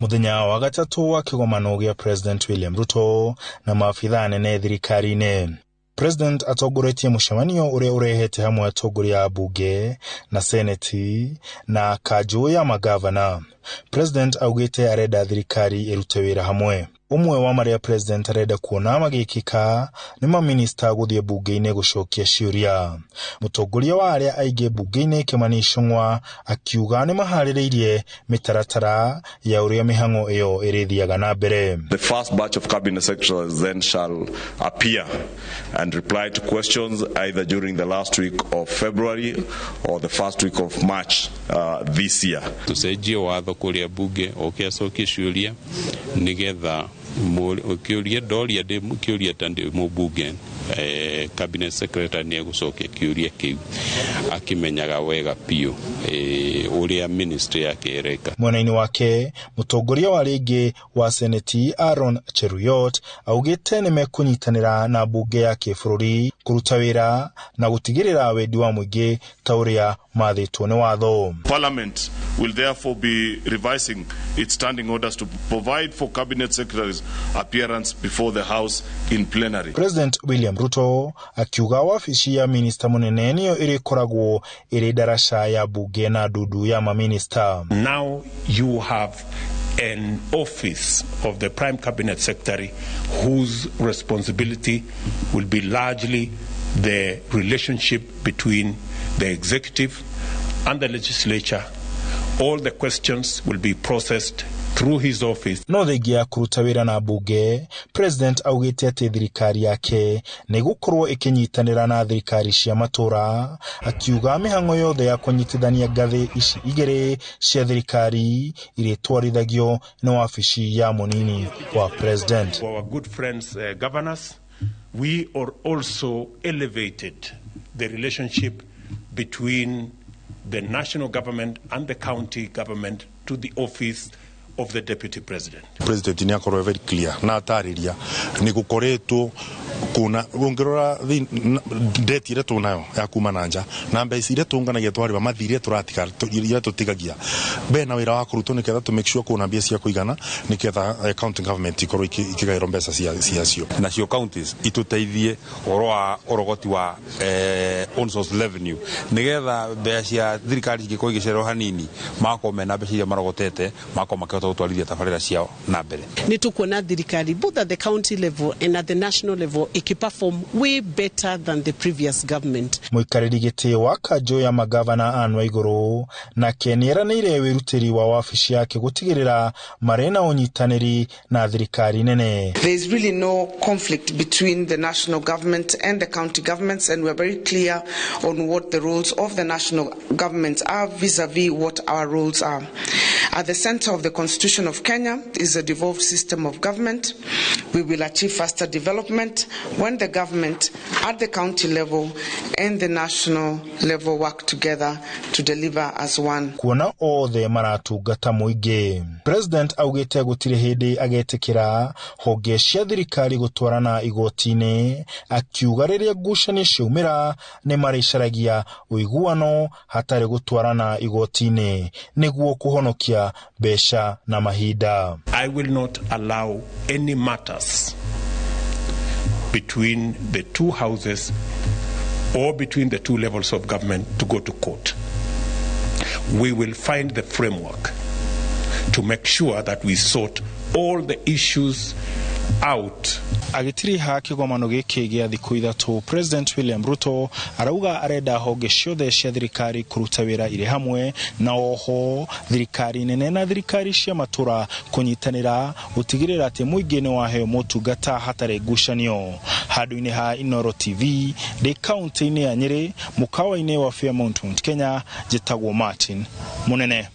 Muthenya wa gatatu wa kĩgomano gĩa President William Ruto na maafitha anene thirikari-inĩ. President atongoretie mũcemanio ũrĩa ũrehete hamwe atongoria a bunge na seneti na kanjũ ya magavana. President augĩte arenda thirikari ĩrute wĩra hamwe. Umwe wa marĩa President arenda kuona magĩkĩka nĩ maminista gũthiĩ bunge-inĩ gũcokia ciũria. Mũtongoria wa arĩa aingĩ bunge-inĩ Kimani Ichung'wa akiuga nĩ maharĩrĩirie mĩtaratara ya ũrĩa mĩhang'o ĩyo ĩrĩthiaga na mbere. The first batch of cabinet secretaries then shall appear and reply to questions either during the last week of February or the first week of March this year. Tucenjie watho kũrĩa bunge ũkĩacokia ciũria nĩgetha kiuria doria de kiuria tande mubunge cabinet secretary ni gucokia kiuria kiu akimenyaga wega pio uria ministry yake ereka. Mwena-inĩ wake mũtongoria wa rĩngĩ wa seneti Aaron Cheruyot augĩte nĩ mekũnyitanĩra na bunge ya kĩbũrũri kũruta wĩra na gũtigĩrĩra wendi wa mũingĩ ta ũrĩa mathĩtwo nĩ watho. Parliament will therefore be revising its standing orders to provide for cabinet secretaries appearance before the House in plenary. President William Ruto akiuga wabici ya minista mũnene nĩyo ĩrĩkoragwo ĩrĩ daraca ya bunge na ndudu ya maminista. Now you have an office of the Prime Cabinet Secretary whose responsibility will be largely the relationship between the executive and the legislature. All the questions will be processed through his office. No thengia ya kũruta wĩra na bunge, President augĩte atĩ thirikari yake nĩ gũkorwo ĩkĩnyitanĩra na thirikari cia matũra, akiuga mĩhang'o yothe ya kũnyitithania ngathĩ ici igĩrĩ cia thirikari irĩtwarithagio nĩ wabici ya mũnini wa President. For our good friends governors, we are also elevated the relationship between the national government and the county government to the office of the deputy president. President ni akorwo very clear na atariria ni gukoretwo kuna ongerora date ile tunayo ya kuma nanja na mbeca ile tunganagia twariba mathire turatika ile tutigagia bena wira wa kuruto ni ketha to make sure kuna mbia cia kuigana ni ketha county government ikorwo ikigaira mbeca cia nacio counties ituteithie orogoti wa on source revenue nigetha mbeca cia thirikari igikorwo igicero hanini makome na mbeca iria marogotete makoma gutwarithia tabarĩra ciao na mbere. Ni tukuona thirikari both at the county level and at the national level ikiperform way better than the previous government. Mũikarĩri gĩtĩ wa kanjũ ya magavana Anne Waigũrũ nake nĩeranĩire wĩrutĩri wa wabici yake gũtigĩrĩra marĩ na ũnyitanĩri na thirikari nene. There is really no conflict between the national government and the county governments, and we are very clear on what the roles of the national governments are vis-a-vis what our roles are. At the center of the Constitution of Kenya is a devolved system of government. We will achieve faster development when the government at the county level and the national level work together to deliver as one. Kuona othe maratungata mũingĩ. President augĩte gũtirĩ hĩndĩ agetĩkĩra honge cia thirikari gũtwarana igoti-inĩ, akiuga rĩrĩa ngucanio ciaumĩra nĩ marĩcaragia ũiguano hatarĩ gũtwarana igoti-inĩ nĩguo kũhonokia besha na mahinda. I will not allow any matters between the two houses or between the two levels of government to go to court. We will find the framework to make sure that we sort all the issues out. Agĩtiriha kĩgomano gĩkĩ gĩa thikũ ithatũ, President William Ruto arauga arenda honge ciothe cia thirikari kũruta wĩra irĩ hamwe na oho thirikari nene na thirikari cia matũra kũnyitanĩra gũtigĩrĩra atĩ mũingĩ nĩ waheo motungata hatarĩ ngucanio. Handũ-inĩ ha Inooro TV ndĩ kaunti-inĩ ya Nyeri mũkawa-inĩ wa Fairmount, Kenya, njĩtagwo Martin Mũnene.